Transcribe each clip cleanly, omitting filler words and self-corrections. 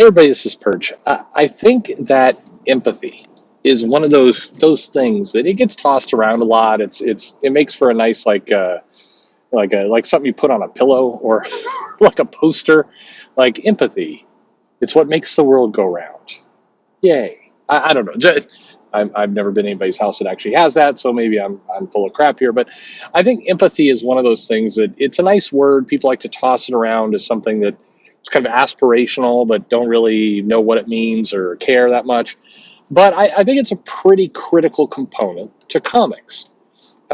Hey everybody, this is Perch. I think that empathy is one of those things that it gets tossed around a lot. It makes for a nice like something you put on a pillow or like a poster. Like empathy, it's what makes the world go round. Yay! I don't know. I've never been to anybody's house that actually has that, so maybe I'm full of crap here. But I think empathy is one of those things that it's a nice word. People like to toss it around as something that it's kind of aspirational, but don't really know what it means or care that much. But I think it's a pretty critical component to comics,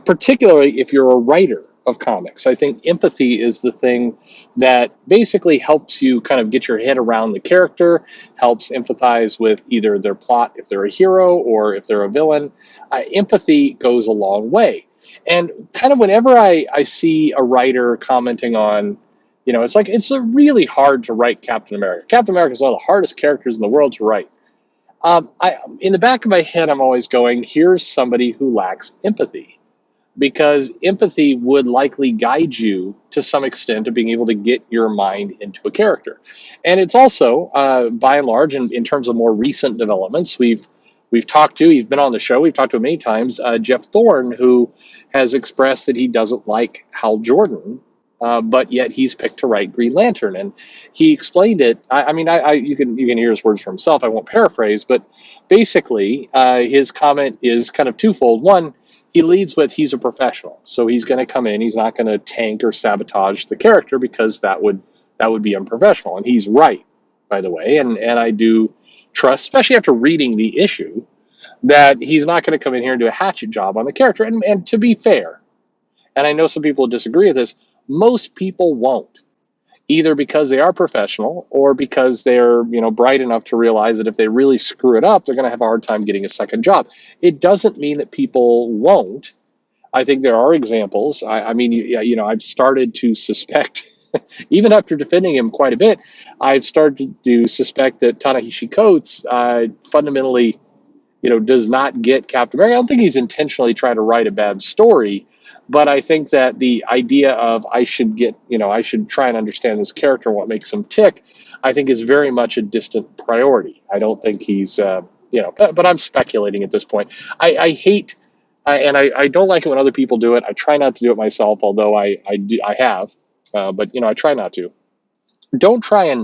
particularly if you're a writer of comics. I think empathy is the thing that basically helps you kind of get your head around the character, helps empathize with either their plot if they're a hero or if they're a villain. Empathy goes a long way. And kind of whenever I see a writer commenting on, it's like it's really hard to write Captain America. Captain America is one of the hardest characters in the world to write. In the back of my head, I'm always going, here's somebody who lacks empathy because empathy would likely guide you to some extent of being able to get your mind into a character. And it's also, by and large, in terms of more recent developments, we've talked to, he's been on the show, we've talked to him many times, Jeff Thorne, who has expressed that he doesn't like Hal Jordan. But yet he's picked to write Green Lantern, and he explained it. I mean, you can hear his words for himself. I won't paraphrase, but basically, his comment is kind of twofold. One, he leads with he's a professional, so he's going to come in. He's not going to tank or sabotage the character because that would be unprofessional. And he's right, by the way. And I do trust, especially after reading the issue, that he's not going to come in here and do a hatchet job on the character. And to be fair, and I know some people disagree with this, most people won't, either because they are professional or because they're bright enough to realize that if they really screw it up, they're going to have a hard time getting a second job. It doesn't mean that people won't. I think there are examples. I mean, I've started to suspect, even after defending him quite a bit, I've started to suspect that Ta-Nehisi Coates fundamentally, does not get Captain America. I don't think he's intentionally trying to write a bad story, but I think that the idea of I should try and understand this character and what makes him tick, I think is very much a distant priority. I don't think he's, but I'm speculating at this point. I hate, and I don't like it when other people do it. I try not to do it myself, although I have, but I try not to. Don't try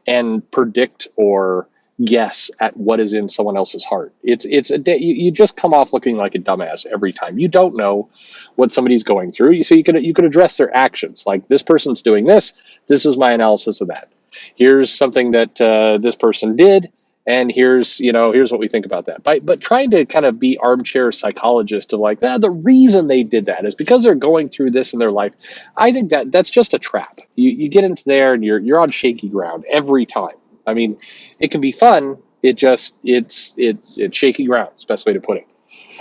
and predict or guess at what is in someone else's heart. You just come off looking like a dumbass every time. You don't know what somebody's going through. You could address their actions, like this person's doing this. This is my analysis of that. Here's something that this person did, and here's what we think about that. But trying to kind of be armchair psychologist of like the reason they did that is because they're going through this in their life. I think that's just a trap. You get into there and you're on shaky ground every time. I mean, it can be fun. It's shaky ground. It's the best way to put it.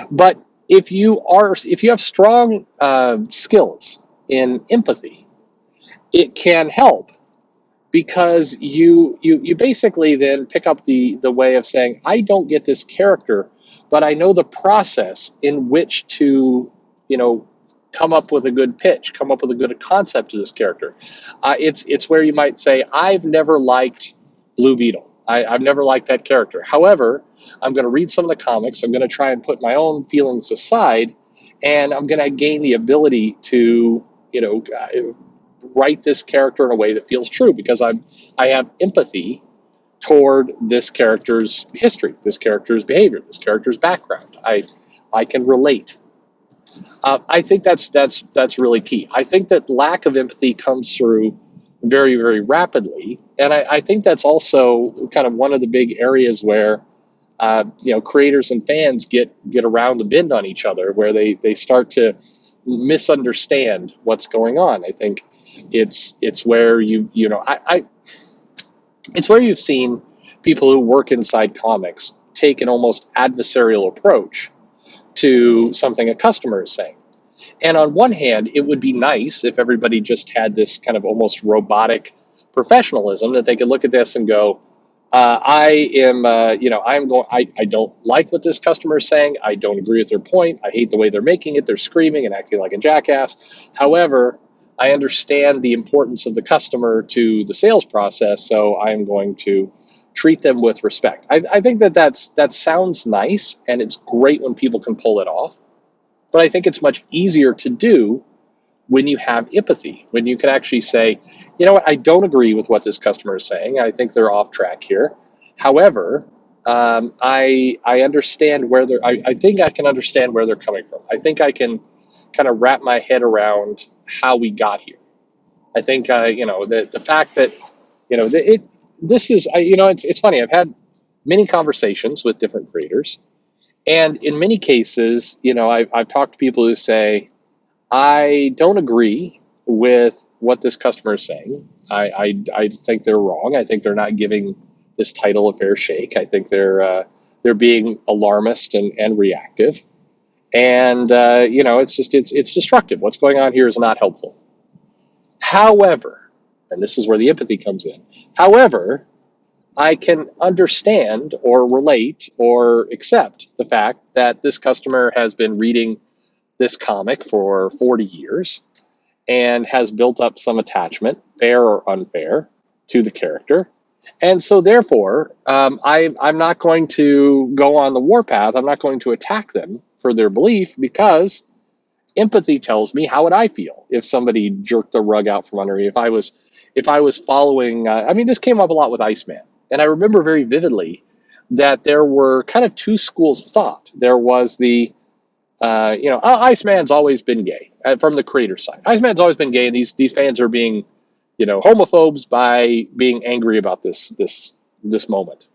But if you have strong skills in empathy, it can help because you basically then pick up the way of saying, I don't get this character, but I know the process in which to come up with a good pitch, come up with a good concept to this character. It's where you might say, I've never liked Blue Beetle. I've never liked that character. However, I'm going to read some of the comics. I'm going to try and put my own feelings aside, and I'm going to gain the ability to write this character in a way that feels true because I have empathy toward this character's history, this character's behavior, this character's background. I can relate. I think that's really key. I think that lack of empathy comes through very, very rapidly, and I think that's also kind of one of the big areas where creators and fans get around the bend on each other, where they start to misunderstand what's going on. I think it's where it's where you've seen people who work inside comics take an almost adversarial approach to something a customer is saying. And on one hand, it would be nice if everybody just had this kind of almost robotic professionalism that they could look at this and go, I don't like what this customer is saying. I don't agree with their point. I hate the way they're making it. They're screaming and acting like a jackass. However, I understand the importance of the customer to the sales process, so I'm going to treat them with respect. I think that sounds nice, and it's great when people can pull it off. But I think it's much easier to do when you have empathy, when you can actually say, you know what, I don't agree with what this customer is saying. I think they're off track here. However, I understand where they're. I think I can understand where they're coming from. I think I can kind of wrap my head around how we got here. I think the fact that it this is it's funny. I've had many conversations with different creators, and in many cases, I've talked to people who say, I don't agree with what this customer is saying. I think they're wrong. I think they're not giving this title a fair shake. I think they're being alarmist and reactive, and it's destructive. What's going on here is not helpful. However, and this is where the empathy comes in. However, I can understand or relate or accept the fact that this customer has been reading this comic for 40 years and has built up some attachment, fair or unfair, to the character. And so, therefore, I'm not going to go on the warpath. I'm not going to attack them for their belief because empathy tells me how would I feel if somebody jerked the rug out from under me. If I was following, this came up a lot with Iceman, and I remember very vividly that there were kind of two schools of thought. There was the Iceman's always been gay from the creator side. Iceman's always been gay, and these fans are being, homophobes by being angry about this moment.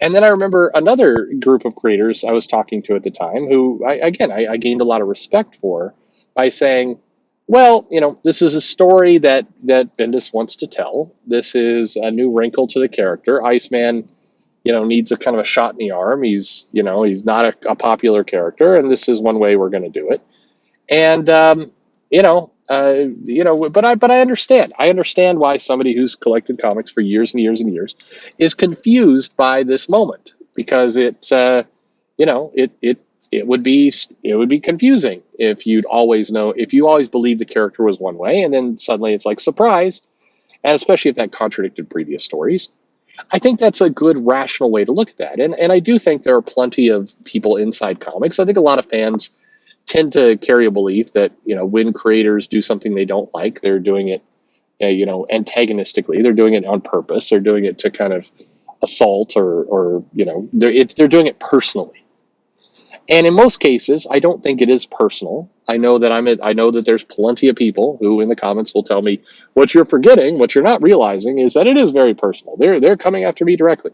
And then I remember another group of creators I was talking to at the time, who I gained a lot of respect for by saying, well, this is a story that Bendis wants to tell. This is a new wrinkle to the character. Iceman needs a kind of a shot in the arm. He's not a popular character, and this is one way we're going to do it. And but I understand. I understand why somebody who's collected comics for years and years and years is confused by this moment because it would be confusing if you always believed the character was one way, and then suddenly it's like surprise, and especially if that contradicted previous stories. I think that's a good rational way to look at that. And I do think there are plenty of people inside comics. I think a lot of fans tend to carry a belief that, when creators do something they don't like, they're doing it, antagonistically. They're doing it on purpose. They're doing it to kind of assault or they're doing it personally. And in most cases, I don't think it is personal. I know that there's plenty of people who in the comments will tell me what you're forgetting, what you're not realizing is that it is very personal. They're coming after me directly.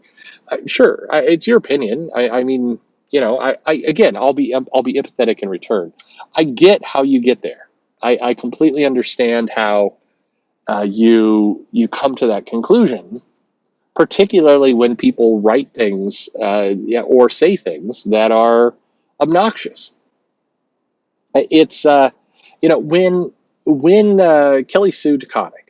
Sure, it's your opinion. Again, I'll be empathetic in return. I get how you get there. I completely understand how you come to that conclusion, particularly when people write things or say things that are obnoxious. It's when Kelly Sue DeConnick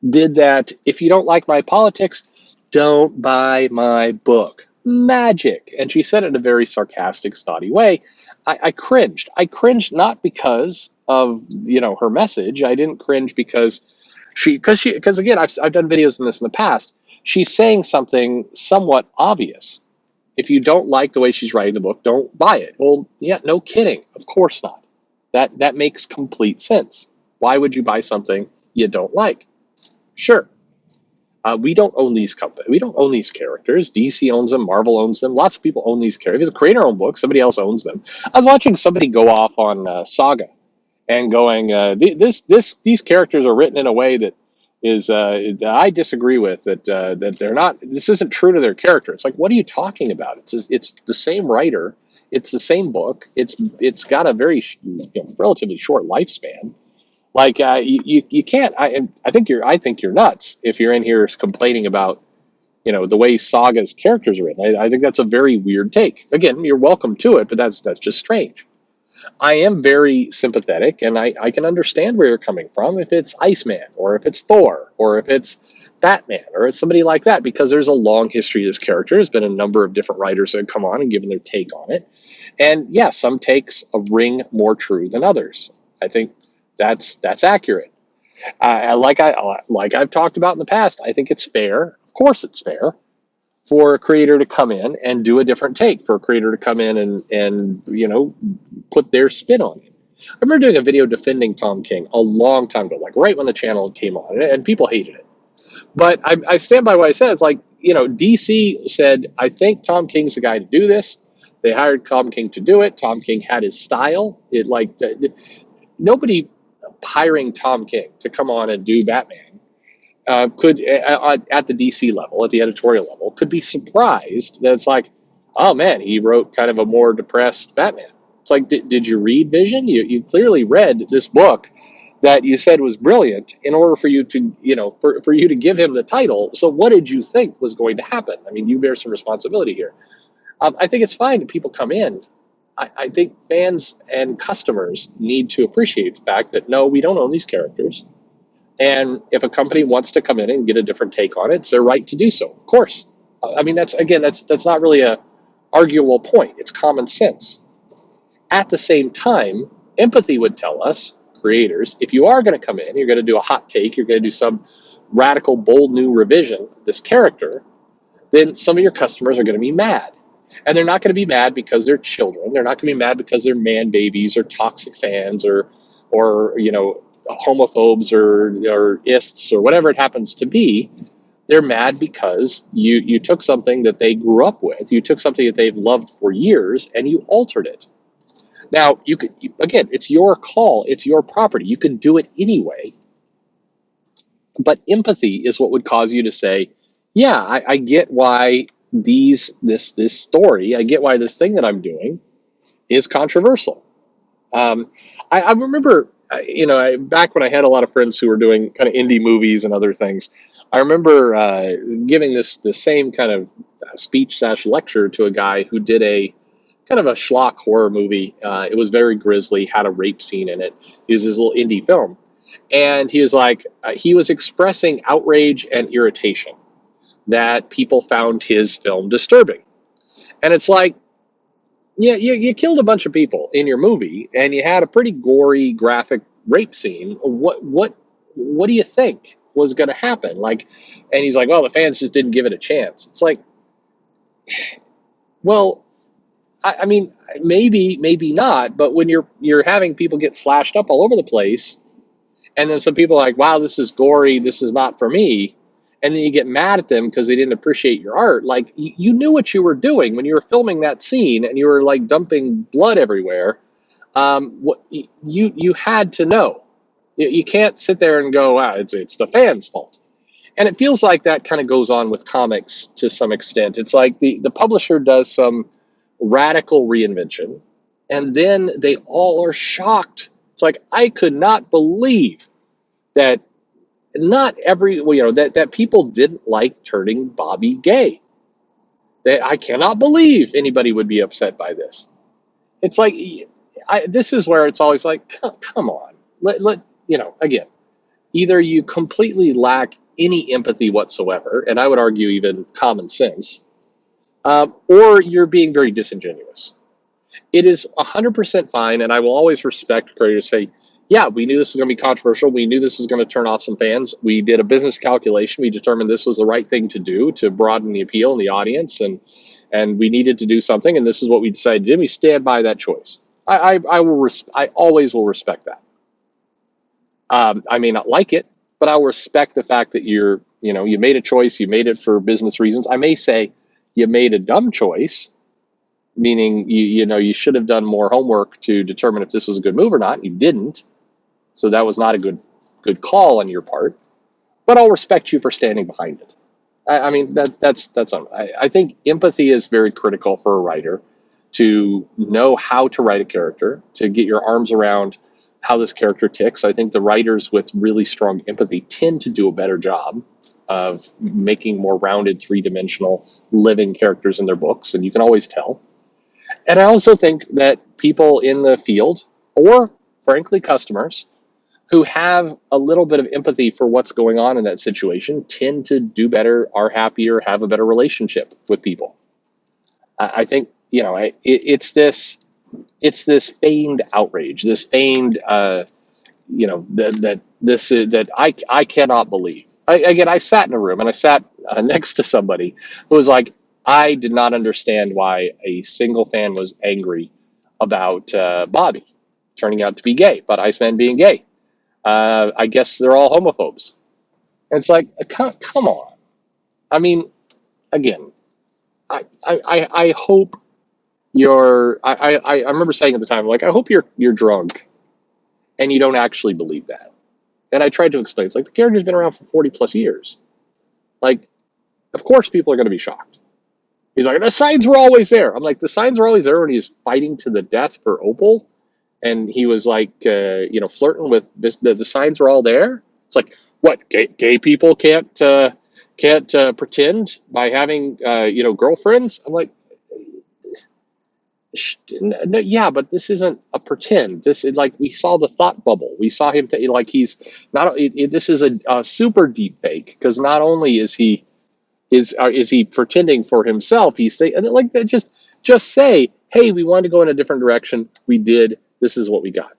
did that. If you don't like my politics, don't buy my book. Magic, and she said it in a very sarcastic, snotty way. I cringed. I cringed not because of her message. I didn't cringe because because again I've done videos on this in the past. She's saying something somewhat obvious. If you don't like the way she's writing the book, don't buy it. Well, yeah, no kidding. Of course not. That makes complete sense. Why would you buy something you don't like? Sure. We don't own these companies. We don't own these characters. DC owns them. Marvel owns them. Lots of people own these characters. If it's a creator-owned book, somebody else owns them. I was watching somebody go off on Saga and going, these characters are written in a way that is I disagree with that they're not. This isn't true to their character. It's like, what are you talking about? It's the same writer. It's the same book. It's got a very relatively short lifespan. Like you can't. I think you're nuts if you're in here complaining about the way Saga's characters are written. I think that's a very weird take. Again, you're welcome to it, but that's just strange. I am very sympathetic, and I can understand where you're coming from if it's Iceman, or if it's Thor, or if it's Batman, or it's somebody like that, because there's a long history of this character. There's been a number of different writers that have come on and given their take on it. And yeah, some takes ring more true than others. I think that's accurate. Like I've talked about in the past, I think it's fair. Of course it's fair for a creator to come in and do a different take, for a creator to come in and put their spin on it. I remember doing a video defending Tom King a long time ago, like right when the channel came on, and people hated it. But I stand by what I said. It's like, DC said, I think Tom King's the guy to do this. They hired Tom King to do it. Tom King had his style. Nobody hiring Tom King to come on and do Batman could, at the DC level, at the editorial level, could be surprised that it's like, oh man, he wrote kind of a more depressed Batman. It's like, did you read Vision? You clearly read this book that you said was brilliant in order for you to, for you to give him the title. So what did you think was going to happen? I mean, you bear some responsibility here. I think it's fine that people come in. I think fans and customers need to appreciate the fact that, no, we don't own these characters. And if a company wants to come in and get a different take on it, it's their right to do so. Of course. I mean, that's not really a arguable point. It's common sense. At the same time, empathy would tell us, creators, if you are going to come in, you're going to do a hot take, you're going to do some radical, bold new revision of this character, then some of your customers are going to be mad. And they're not going to be mad because they're children. They're not going to be mad because they're man babies or toxic fans or homophobes or ists or whatever it happens to be. They're mad because you took something that they grew up with, you took something that they've loved for years, and you altered it. Now, again, it's your call, it's your property. You can do it anyway. But empathy is what would cause you to say, yeah, I get why this story, I get why this thing that I'm doing is controversial. I remember, back when I had a lot of friends who were doing kind of indie movies and other things, I remember giving the same kind of speech/lecture to a guy who did a kind of a schlock horror movie. It was very grisly, had a rape scene in it. It was this little indie film. And he was like, he was expressing outrage and irritation that people found his film disturbing. And it's like, yeah, you killed a bunch of people in your movie, and you had a pretty gory, graphic rape scene. What do you think was going to happen? Like, and he's like, well, the fans just didn't give it a chance. It's like, well, I mean, maybe not. But when you're having people get slashed up all over the place, and then some people are like, wow, this is gory, this is not for me. And then you get mad at them because they didn't appreciate your art. Like, you knew what you were doing when you were filming that scene and you were like dumping blood everywhere. What you had to know. You can't sit there and go, wow, it's the fans' fault. And it feels like that kind of goes on with comics to some extent. It's like the publisher does some radical reinvention, and then they all are shocked. It's like, I could not believe that that people didn't like turning Bobby gay. I cannot believe anybody would be upset by this. It's like, this is where it's always like, come on. Again, either you completely lack any empathy whatsoever, and I would argue even common sense, or you're being very disingenuous. It is 100% fine, and I will always respect creators say, yeah, we knew this was going to be controversial. We knew this was going to turn off some fans. We did a business calculation. We determined this was the right thing to do to broaden the appeal and the audience, and we needed to do something, and this is what we decided to do. We stand by that choice. I always will respect that. I may not like it, but I'll respect the fact that you made a choice. You made it for business reasons. I may say you made a dumb choice, meaning you should have done more homework to determine if this was a good move or not. You didn't. So that was not a good call on your part, but I'll respect you for standing behind it. I mean, that's I think empathy is very critical for a writer to know how to write a character, to get your arms around how this character ticks. I think the writers with really strong empathy tend to do a better job of making more rounded, three-dimensional, living characters in their books, and you can always tell. And I also think that people in the field, or frankly customers, who have a little bit of empathy for what's going on in that situation tend to do better, are happier, have a better relationship with people. I think, it's this feigned outrage, this feigned, that I cannot believe. I sat in a room and I sat next to somebody who was like, I did not understand why a single fan was angry about Bobby turning out to be gay, but Iceman being gay. I guess they're all homophobes. And it's like, come on. I mean, again, I hope I remember saying at the time, like, I hope you're drunk and you don't actually believe that. And I tried to explain, it's like the character's been around for 40 plus years. Like, of course people are going to be shocked. He's like, the signs were always there. I'm like, the signs were always there when he was fighting to the death for Opal, and he was like, flirting with the signs were all there. It's like, what? Gay people can't pretend by having girlfriends. I'm like, yeah, but this isn't a pretend. This is like we saw the thought bubble. We saw him like he's not. This is a super deep fake because not only is he pretending for himself, he's saying like that. Just say, hey, we wanted to go in a different direction. We did. This is what we got.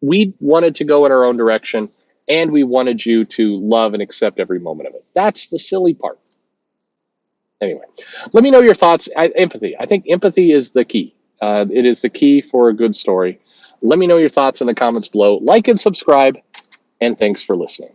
We wanted to go in our own direction, and we wanted you to love and accept every moment of it. That's the silly part. Anyway, let me know your thoughts. Empathy. I think empathy is the key. It is the key for a good story. Let me know your thoughts in the comments below. Like and subscribe, and thanks for listening.